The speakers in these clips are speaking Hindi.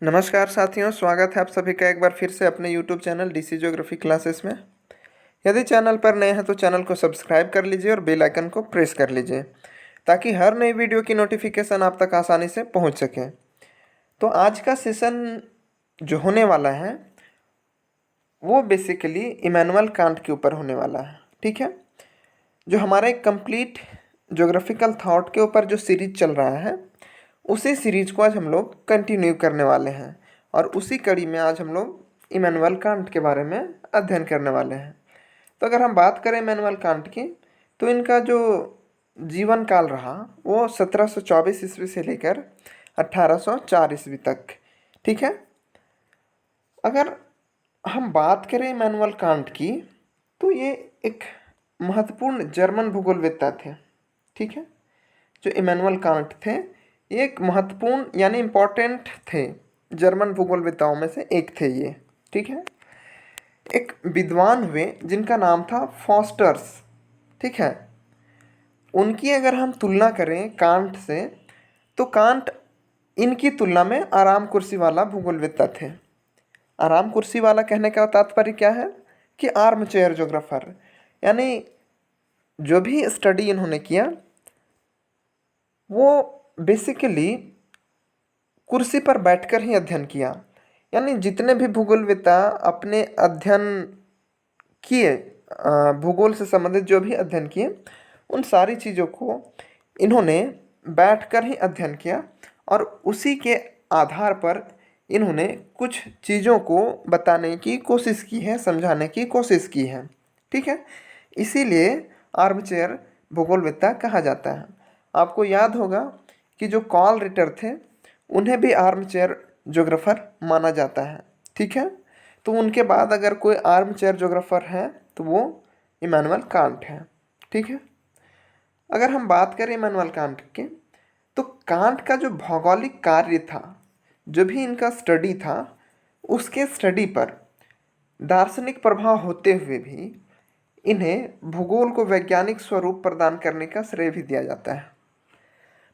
नमस्कार साथियों, स्वागत है आप सभी का एक बार फिर से अपने YouTube channel DC geography classes में। यदि चैनल पर नए हैं तो चैनल को सब्सक्राइब कर लीजिए और बेल आइकन को प्रेस कर लीजिए ताकि हर नई वीडियो की नोटिफिकेशन आप तक आसानी से पहुंच सके। तो आज का सेशन जो होने वाला है वो बेसिकली इमैनुअल कांट के ऊपर होने वाला है। ठीक है, जो हमारा एक कंप्लीट ज्योग्राफिकल थॉट के ऊपर जो सीरीज चल रहा है उसी सीरीज को आज हम लोग कंटिन्यू करने वाले हैं और उसी कड़ी में आज हम लोग इमैनुअल कांट के बारे में अध्ययन करने वाले हैं। तो अगर हम बात करें इमैनुअल कांट की, तो इनका जो जीवन काल रहा वो 1724 ईस्वी से लेकर 1804 ईस्वी तक। ठीक है, अगर हम बात करें इमैनुअल कांट की तो ये एक महत्वपूर्ण जर्मन भूगोलवेत्ता थे। ठीक है, जो इमैनुअल कांट थे ये एक महत्वपूर्ण यानी इम्पोर्टेंट थे, जर्मन भूगोलवेत्ताओं में से एक थे ये। ठीक है, एक विद्वान हुए जिनका नाम था फॉस्टर्स। ठीक है, उनकी अगर हम तुलना करें कांट से तो कांट इनकी तुलना में आराम कुर्सी वाला भूगोलवेत्ता थे। आराम कुर्सी वाला कहने का तात्पर्य क्या है कि आर्म चेयर ज्योग्राफर, यानी जो भी स्टडी इन्होंने किया वो बेसिकली कुर्सी पर बैठकर ही अध्ययन किया। यानी जितने भी भूगोलवेत्ता अपने अध्ययन किए, भूगोल से संबंधित जो भी अध्ययन किए, उन सारी चीज़ों को इन्होंने बैठकर ही अध्ययन किया और उसी के आधार पर इन्होंने कुछ चीज़ों को बताने की कोशिश की है, समझाने की कोशिश की है। ठीक है, इसीलिए आर्मचेयर भूगोलवेत्ता कहा जाता है। आपको याद होगा कि जो कार्ल रिटर थे उन्हें भी आर्मचेयर ज्योग्राफर माना जाता है। ठीक है, तो उनके बाद अगर कोई आर्मचेयर ज्योग्राफर है तो वो इमैनुअल कांट है। ठीक है, अगर हम बात करें इमैनुअल कांट के, तो कांट का जो भौगोलिक कार्य था, जो भी इनका स्टडी था, उसके स्टडी पर दार्शनिक प्रभाव होते हुए भी इन्हें भूगोल को वैज्ञानिक स्वरूप प्रदान करने का श्रेय भी दिया जाता है।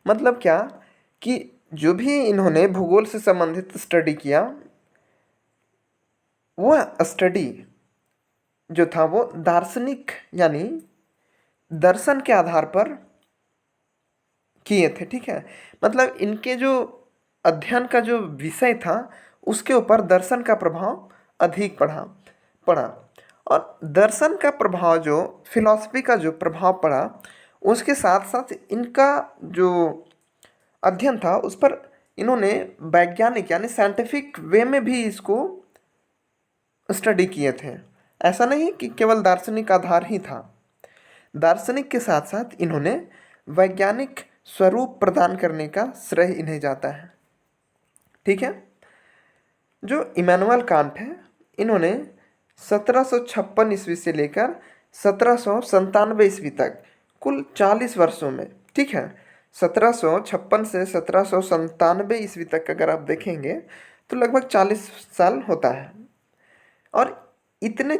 मतलब क्या कि जो भी इन्होंने भूगोल से संबंधित स्टडी किया वह स्टडी जो था वो दार्शनिक यानी दर्शन के आधार पर किए थे। ठीक है, मतलब इनके जो अध्ययन का जो विषय था उसके ऊपर दर्शन का प्रभाव अधिक पड़ा और दर्शन का प्रभाव, जो फिलॉसफी का जो प्रभाव पड़ा, उसके साथ साथ इनका जो अध्ययन था उस पर इन्होंने वैज्ञानिक यानी साइंटिफिक वे में भी इसको स्टडी किए थे। ऐसा नहीं कि केवल दार्शनिक आधार ही था, दार्शनिक के साथ साथ इन्होंने वैज्ञानिक स्वरूप प्रदान करने का श्रेय इन्हें जाता है। ठीक है, जो इमैनुअल कांट है इन्होंने 1756 ईस्वी से लेकर 1797 ईस्वी तक कुल 40 वर्षों में, ठीक है, 1756 से 1797 ईस्वी तक अगर आप देखेंगे तो लगभग 40 साल होता है और इतने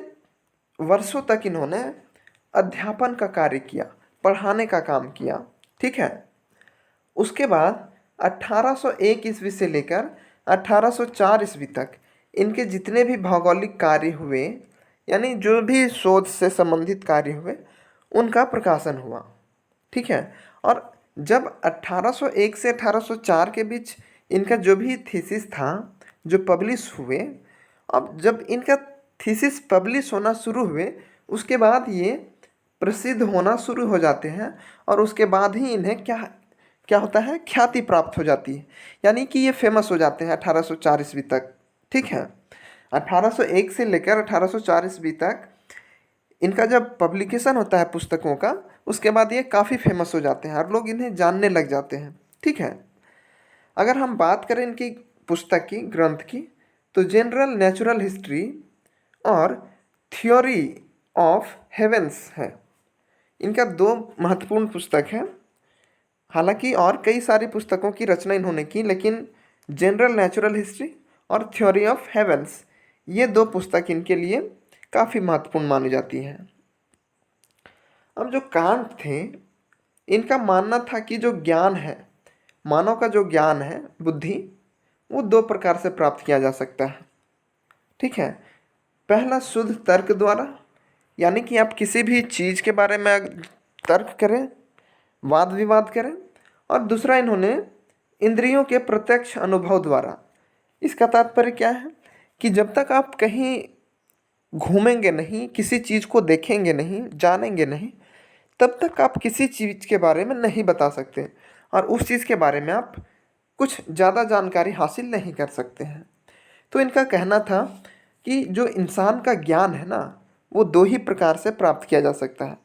वर्षों तक इन्होंने अध्यापन का कार्य किया, पढ़ाने का काम किया। ठीक है, उसके बाद 1801 ईस्वी से लेकर 1804 ईस्वी तक इनके जितने भी भौगोलिक कार्य हुए, यानी जो भी शोध से संबंधित कार्य हुए, उनका प्रकाशन हुआ। ठीक है, और जब 1801 से 1804 के बीच इनका जो भी थीसिस था जो पब्लिश हुए, अब जब इनका थीसिस पब्लिश होना शुरू हुए उसके बाद ये प्रसिद्ध होना शुरू हो जाते हैं और उसके बाद ही इन्हें क्या क्या होता है, ख्याति प्राप्त हो जाती है, यानी कि ये फेमस हो जाते हैं 1804 ईस्वी तक। ठीक है, 1801 से लेकर 1804 ईस्वी तक इनका जब पब्लिकेशन होता है पुस्तकों का, उसके बाद ये काफ़ी फेमस हो जाते हैं और लोग इन्हें जानने लग जाते हैं। ठीक है, अगर हम बात करें इनकी पुस्तक की, ग्रंथ की, तो जनरल नेचुरल हिस्ट्री और थ्योरी ऑफ हेवेंस है। इनका दो महत्वपूर्ण पुस्तक है। हालांकि और कई सारी पुस्तकों की रचना इन्होंने की, लेकिन जनरल नेचुरल हिस्ट्री और थ्योरी ऑफ हेवेंस, ये दो पुस्तक इनके लिए काफ़ी महत्वपूर्ण मानी जाती हैं। अब जो कांट थे, इनका मानना था कि जो ज्ञान है, मानव का जो ज्ञान है, बुद्धि, वो दो प्रकार से प्राप्त किया जा सकता है। ठीक है, पहला शुद्ध तर्क द्वारा, यानी कि आप किसी भी चीज़ के बारे में तर्क करें, वाद विवाद करें। और दूसरा इन्होंने इंद्रियों के प्रत्यक्ष अनुभव द्वारा। इसका तात्पर्य क्या है कि जब तक आप कहीं घूमेंगे नहीं, किसी चीज़ को देखेंगे नहीं, जानेंगे नहीं, तब तक आप किसी चीज़ के बारे में नहीं बता सकते और उस चीज़ के बारे में आप कुछ ज़्यादा जानकारी हासिल नहीं कर सकते हैं। तो इनका कहना था कि जो इंसान का ज्ञान है ना, वो दो ही प्रकार से प्राप्त किया जा सकता है,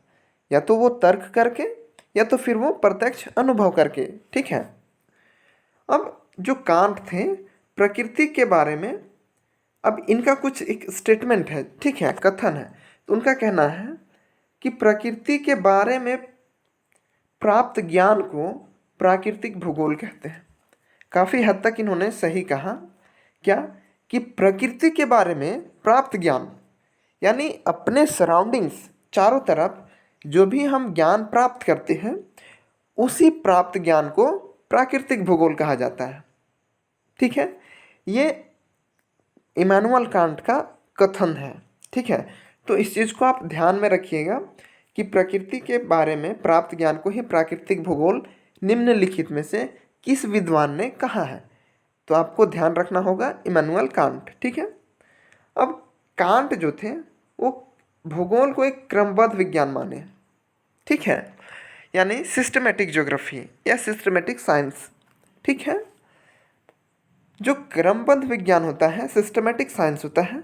या तो वो तर्क करके या तो फिर वो प्रत्यक्ष अनुभव करके। ठीक है, अब जो कांट थे प्रकृति के बारे में, अब इनका कुछ एक स्टेटमेंट है, ठीक है, कथन है। तो उनका कहना है कि प्रकृति के बारे में प्राप्त ज्ञान को प्राकृतिक भूगोल कहते हैं। काफ़ी हद तक इन्होंने सही कहा। क्या कि प्रकृति के बारे में प्राप्त ज्ञान, यानी अपने सराउंडिंग्स, चारों तरफ जो भी हम ज्ञान प्राप्त करते हैं, उसी प्राप्त ज्ञान को प्राकृतिक भूगोल कहा जाता है। ठीक है, ये इमैनुअल कांट का कथन है। ठीक है, तो इस चीज़ को आप ध्यान में रखिएगा कि प्रकृति के बारे में प्राप्त ज्ञान को ही प्राकृतिक भूगोल निम्नलिखित में से किस विद्वान ने कहा है। तो आपको ध्यान रखना होगा इमैनुअल कांट। ठीक है, अब कांट जो थे वो भूगोल को एक क्रमबद्ध विज्ञान माने। ठीक है, यानी सिस्टमेटिक ज्योग्राफी या सिस्टमेटिक साइंस। ठीक है, जो क्रमबद्ध विज्ञान होता है, सिस्टमेटिक साइंस होता है,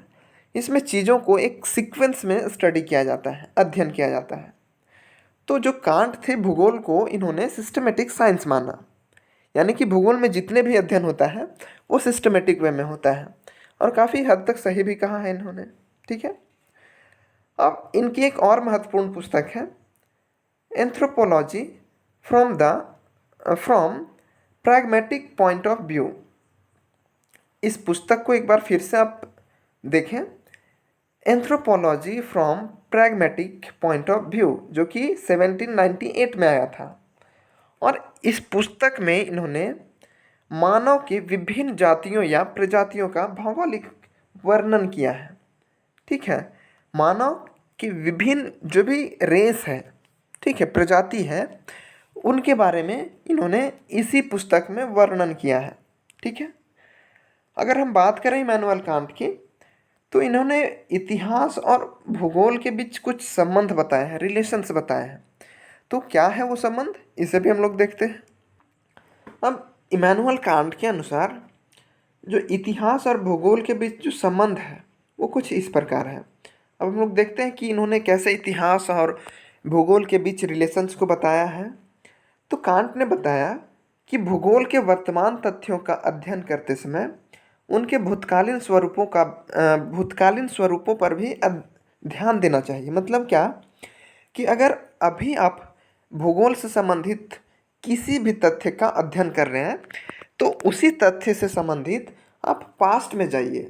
इसमें चीज़ों को एक सीक्वेंस में स्टडी किया जाता है, अध्ययन किया जाता है। तो जो कांट थे भूगोल को इन्होंने सिस्टमेटिक साइंस माना, यानी कि भूगोल में जितने भी अध्ययन होता है वो सिस्टमेटिक वे में होता है, और काफ़ी हद तक सही भी कहा है इन्होंने। ठीक है, अब इनकी एक और महत्वपूर्ण पुस्तक है anthropology from pragmatic point of view. इस पुस्तक को एक बार फिर से आप देखें, anthropology from pragmatic point of view, जो कि 1798 में आया था। और इस पुस्तक में इन्होंने मानव की विभिन्न जातियों या प्रजातियों का भौगोलिक वर्णन किया है। ठीक है, मानव की विभिन्न जो भी रेस है, ठीक है, प्रजाति है, उनके बारे में इन्होंने इसी पुस्तक में वर्णन किया है। ठीक है, अगर हम बात करें इमैनुअल कांट की, तो इन्होंने इतिहास और भूगोल के बीच कुछ संबंध बताए हैं, रिलेशंस बताए हैं। तो क्या है वो संबंध, इसे भी हम लोग देखते हैं। अब इमैनुअल कांट के अनुसार जो इतिहास और भूगोल के बीच जो संबंध है वो कुछ इस प्रकार है। अब हम लोग देखते हैं कि इन्होंने कैसे इतिहास और भूगोल के बीच रिलेशंस को बताया है। तो कांट ने बताया कि भूगोल के वर्तमान तथ्यों का अध्ययन करते समय उनके भूतकालीन स्वरूपों पर भी ध्यान देना चाहिए। मतलब क्या कि अगर अभी आप भूगोल से संबंधित किसी भी तथ्य का अध्ययन कर रहे हैं, तो उसी तथ्य से संबंधित आप पास्ट में जाइए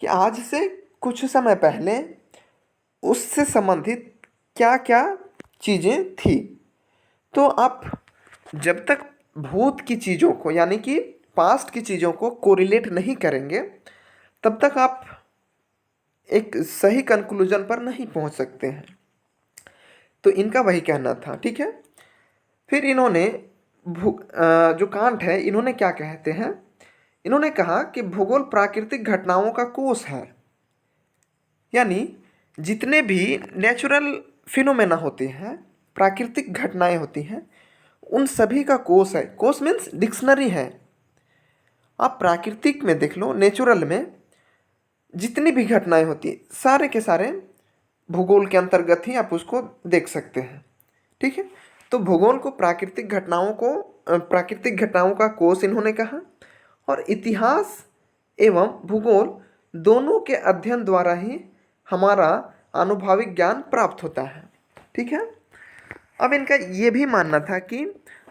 कि आज से कुछ समय पहले उससे संबंधित क्या क्या चीज़ें थी। तो आप जब तक भूत की चीज़ों को, यानी कि पास्ट की चीज़ों को कोरिलेट नहीं करेंगे, तब तक आप एक सही कंक्लूजन पर नहीं पहुंच सकते हैं। तो इनका वही कहना था। ठीक है, फिर इन्होंने जो कांट है, इन्होंने क्या कहते हैं, इन्होंने कहा कि भूगोल प्राकृतिक घटनाओं का कोष है, यानी जितने भी नेचुरल फिनोमेना होते हैं, प्राकृतिक घटनाएं होती हैं, उन सभी का कोष है। कोष मीन्स डिक्शनरी है। आप प्राकृतिक में देख लो, नेचुरल में जितनी भी घटनाएं होती सारे के सारे भूगोल के अंतर्गत ही आप उसको देख सकते हैं। ठीक है, तो भूगोल को प्राकृतिक घटनाओं का कोष इन्होंने कहा, और इतिहास एवं भूगोल दोनों के अध्ययन द्वारा ही हमारा आनुभाविक ज्ञान प्राप्त होता है। ठीक है, अब इनका ये भी मानना था कि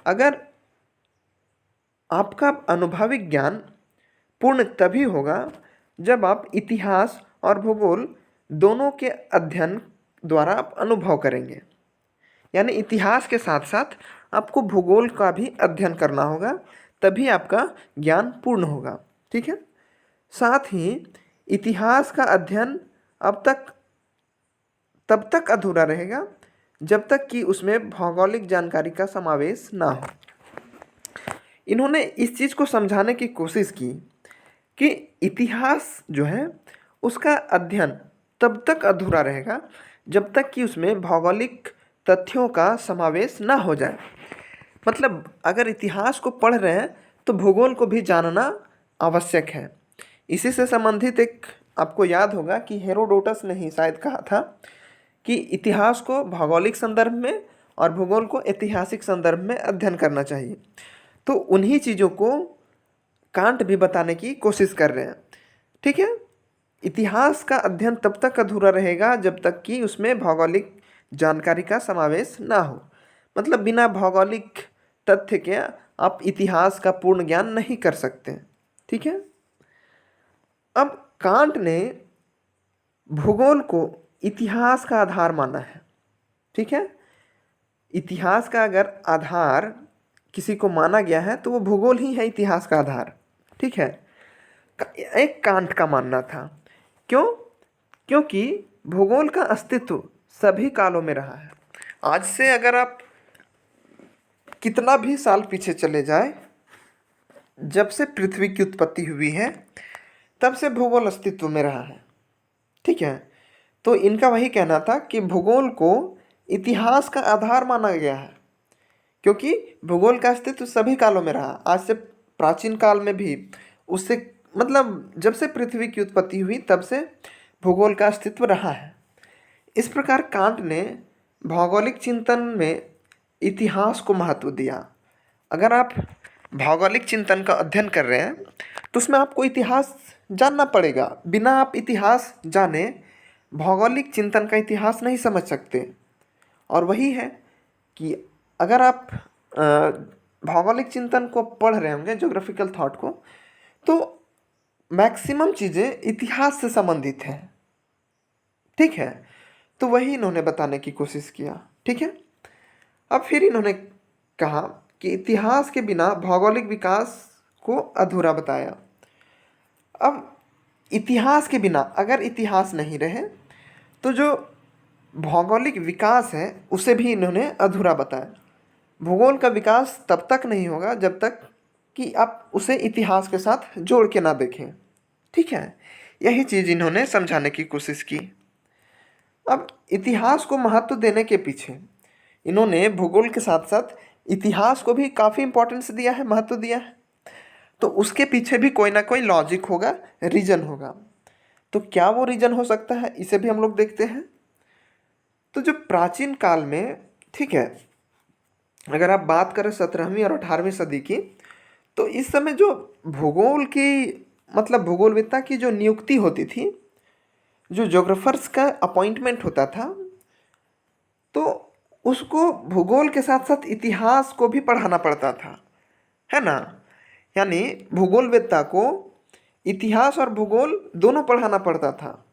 अगर आपका आनुभाविक ज्ञान पूर्ण तभी होगा जब आप इतिहास और भूगोल दोनों के अध्ययन द्वारा आप अनुभव करेंगे, यानी इतिहास के साथ साथ आपको भूगोल का भी अध्ययन करना होगा, तभी आपका ज्ञान पूर्ण होगा। ठीक है। साथ ही इतिहास का अध्ययन अब तक तब तक अधूरा रहेगा जब तक कि उसमें भौगोलिक जानकारी का समावेश ना हो। इन्होंने इस चीज़ को समझाने की कोशिश की कि इतिहास जो है उसका अध्ययन तब तक अधूरा रहेगा जब तक कि उसमें भौगोलिक तथ्यों का समावेश ना हो जाए। मतलब अगर इतिहास को पढ़ रहे हैं तो भूगोल को भी जानना आवश्यक है। इसी से संबंधित एक आपको याद होगा कि हेरोडोटस ने ही शायद कहा था कि इतिहास को भौगोलिक संदर्भ में और भूगोल को ऐतिहासिक संदर्भ में अध्ययन करना चाहिए। तो उन्हीं चीज़ों को कांट भी बताने की कोशिश कर रहे हैं। ठीक है। इतिहास का अध्ययन तब तक अधूरा रहेगा जब तक कि उसमें भौगोलिक जानकारी का समावेश ना हो। मतलब बिना भौगोलिक तथ्य के आप इतिहास का पूर्ण ज्ञान नहीं कर सकते। ठीक है। अब कांट ने भूगोल को इतिहास का आधार माना है। ठीक है। इतिहास का अगर आधार किसी को माना गया है तो वो भूगोल ही है इतिहास का आधार। ठीक है। एक कांट का मानना था। क्यों? क्योंकि भूगोल का अस्तित्व सभी कालों में रहा है। आज से अगर आप कितना भी साल पीछे चले जाए, जब से पृथ्वी की उत्पत्ति हुई है तब से भूगोल अस्तित्व में रहा है। ठीक है। तो इनका वही कहना था कि भूगोल को इतिहास का आधार माना गया है क्योंकि भूगोल का अस्तित्व सभी कालों में रहा। आज से प्राचीन काल में भी, उससे मतलब जब से पृथ्वी की उत्पत्ति हुई तब से भूगोल का अस्तित्व रहा है। इस प्रकार कांट ने भौगोलिक चिंतन में इतिहास को महत्व दिया। अगर आप भौगोलिक चिंतन का अध्ययन कर रहे हैं तो उसमें आपको इतिहास जानना पड़ेगा। बिना आप इतिहास जाने भौगोलिक चिंतन का इतिहास नहीं समझ सकते। और वही है कि अगर आप भौगोलिक चिंतन को पढ़ रहे होंगे, ज्योग्राफिकल थॉट को, तो मैक्सिमम चीज़ें इतिहास से संबंधित हैं। ठीक है। तो वही इन्होंने बताने की कोशिश किया। ठीक है। अब फिर इन्होंने कहा कि इतिहास के बिना भौगोलिक विकास को अधूरा बताया। अब इतिहास के बिना अगर इतिहास नहीं रहे तो जो भौगोलिक विकास है उसे भी इन्होंने अधूरा बताया। भूगोल का विकास तब तक नहीं होगा जब तक कि आप उसे इतिहास के साथ जोड़ के ना देखें। ठीक है। यही चीज़ इन्होंने समझाने की कोशिश की। अब इतिहास को महत्व देने के पीछे इन्होंने भूगोल के साथ साथ इतिहास को भी काफ़ी इम्पोर्टेंस दिया है, महत्व दिया है। तो उसके पीछे भी कोई ना कोई लॉजिक होगा, रीजन होगा। तो क्या वो रीजन हो सकता है, इसे भी हम लोग देखते हैं। तो जो प्राचीन काल में, ठीक है, अगर आप बात करें 17वीं और 18वीं सदी की, तो इस समय जो भूगोल की मतलब भूगोलविद्ता की जो नियुक्ति होती थी, जो ज्योग्राफर्स का अपॉइंटमेंट होता था, तो उसको भूगोल के साथ साथ इतिहास को भी पढ़ाना पड़ता था, है ना। यानी भूगोलवेत्ता को इतिहास और भूगोल दोनों पढ़ाना पड़ता था।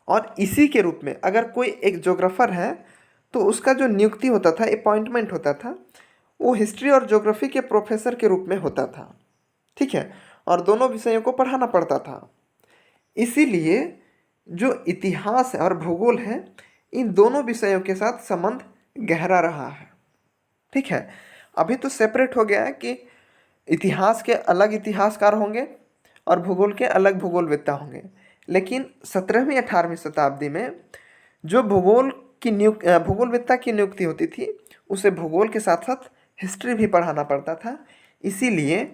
और इसी के रूप में अगर कोई एक ज्योग्राफर है तो उसका जो नियुक्ति होता था, अपॉइंटमेंट होता था, वो हिस्ट्री और ज्योग्राफी के प्रोफेसर के रूप में होता था। ठीक है। और दोनों विषयों को पढ़ाना पड़ता था। इसीलिए जो इतिहास और भूगोल है, इन दोनों विषयों के साथ संबंध गहरा रहा है। ठीक है। अभी तो सेपरेट हो गया है कि इतिहास के अलग इतिहासकार होंगे और भूगोल के अलग भूगोलवेत्ता होंगे। लेकिन 17वीं 18वीं शताब्दी में जो भूगोलवेत्ता की नियुक्ति होती थी, उसे भूगोल के साथ साथ हिस्ट्री भी पढ़ाना पड़ता था। इसीलिए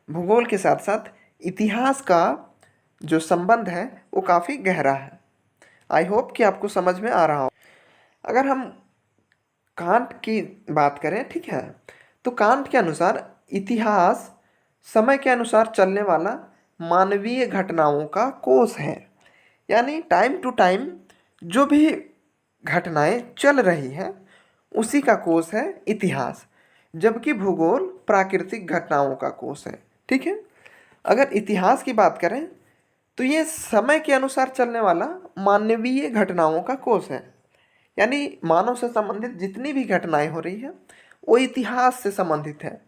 भूगोल के साथ साथ इतिहास का जो संबंध है वो काफ़ी गहरा है। आई होप कि आपको समझ में आ रहा हो। अगर हम कांट की बात करें, ठीक है, तो कांट के अनुसार इतिहास समय के अनुसार चलने वाला मानवीय घटनाओं का कोष है। यानी टाइम टू टाइम जो भी घटनाएं चल रही हैं उसी का कोष है इतिहास, जबकि भूगोल प्राकृतिक घटनाओं का कोष है। ठीक है। अगर इतिहास की बात करें तो ये समय के अनुसार चलने वाला मानवीय घटनाओं का कोष है। यानी मानव से संबंधित जितनी भी घटनाएं हो रही हैं वो इतिहास से संबंधित है।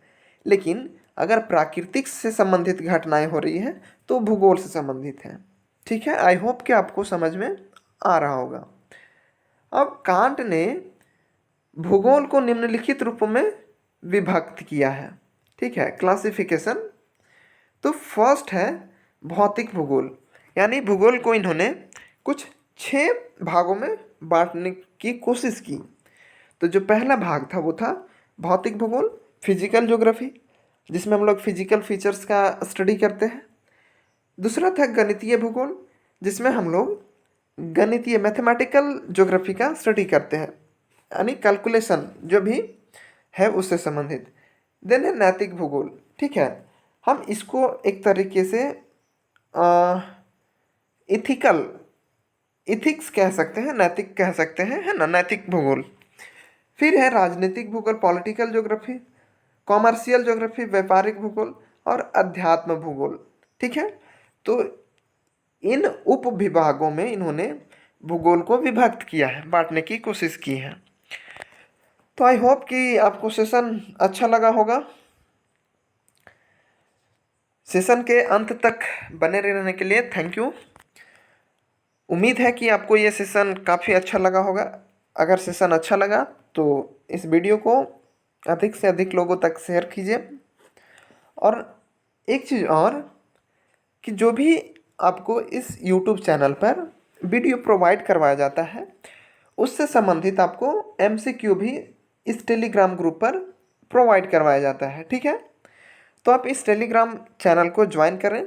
लेकिन अगर प्राकृतिक से संबंधित घटनाएं हो रही हैं तो भूगोल से संबंधित हैं। ठीक है, आई होप कि आपको समझ में आ रहा होगा। अब कांट ने भूगोल को निम्नलिखित रूपों में विभक्त किया है। ठीक है, क्लासिफिकेशन। तो फर्स्ट है भौतिक भूगोल, यानी भूगोल को इन्होंने कुछ 6 भागों में बांटने की कोशिश की। तो जो पहला भाग था वो था भौतिक भूगोल, फिजिकल ज्योग्राफी, जिसमें हम लोग फिजिकल फीचर्स का स्टडी करते हैं। दूसरा था गणितीय भूगोल, जिसमें हम लोग गणितीय मैथमेटिकल ज्योग्राफी का स्टडी करते हैं, यानी कैलकुलेशन जो भी है उससे संबंधित। देन है नैतिक भूगोल। ठीक है, हम इसको एक तरीके से इथिक्स कह सकते हैं, नैतिक कह सकते हैं, है ना, नैतिक भूगोल। फिर है राजनीतिक भूगोल, पॉलिटिकल ज्योग्राफी, कॉमर्शियल ज्योग्राफी, व्यापारिक भूगोल और अध्यात्म भूगोल। ठीक है, तो इन उप विभागों में इन्होंने भूगोल को विभक्त किया है, बांटने की कोशिश की है। तो आई होप कि आपको सेशन अच्छा लगा होगा। सेशन के अंत तक बने रहने के लिए थैंक यू। उम्मीद है कि आपको ये सेशन काफ़ी अच्छा लगा होगा। अगर सेशन अच्छा लगा तो इस वीडियो को अधिक से अधिक लोगों तक शेयर कीजिए। और एक चीज़ और कि जो भी आपको इस यूट्यूब चैनल पर वीडियो प्रोवाइड करवाया जाता है उससे संबंधित आपको MCQ भी इस टेलीग्राम ग्रुप पर प्रोवाइड करवाया जाता है। ठीक है, तो आप इस टेलीग्राम चैनल को ज्वाइन करें,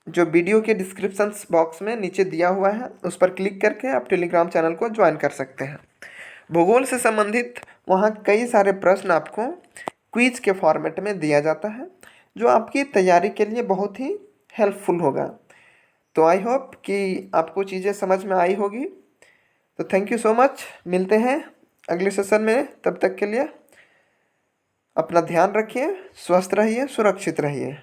जो वीडियो के डिस्क्रिप्शन बॉक्स में नीचे दिया हुआ है उस पर क्लिक करके आप टेलीग्राम चैनल को ज्वाइन कर सकते हैं। भूगोल से संबंधित वहाँ कई सारे प्रश्न आपको क्विज के फॉर्मेट में दिया जाता है, जो आपकी तैयारी के लिए बहुत ही हेल्पफुल होगा। तो आई होप कि आपको चीज़ें समझ में आई होगी। तो थैंक यू सो मच, मिलते हैं अगले सेशन में। तब तक के लिए अपना ध्यान रखिए, स्वस्थ रहिए, सुरक्षित रहिए।